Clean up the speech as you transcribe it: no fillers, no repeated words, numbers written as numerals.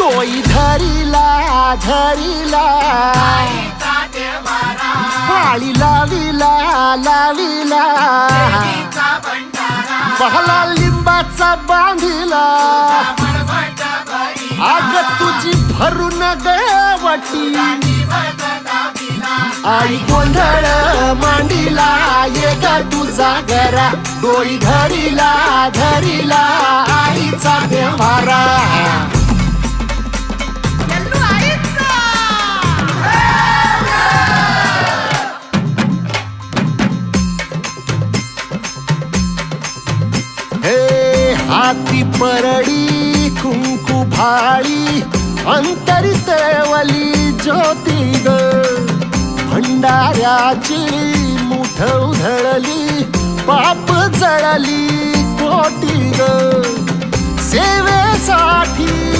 डोई धरिला धरिला पाळी लाविला लाविला पहला लिंबाचा बांधिला आग तुझी भरून गवटी आई गोंधळ मांडीला ये ग तुझा घरा डोई धरिला धरिला आईचा व्यवहारा हाती परडी कुंकू भाळी अंतरी तेवली ज्योती ग भंडाऱ्याची मुठ उधळली पाप जळली कोटी ग सेवेसाठी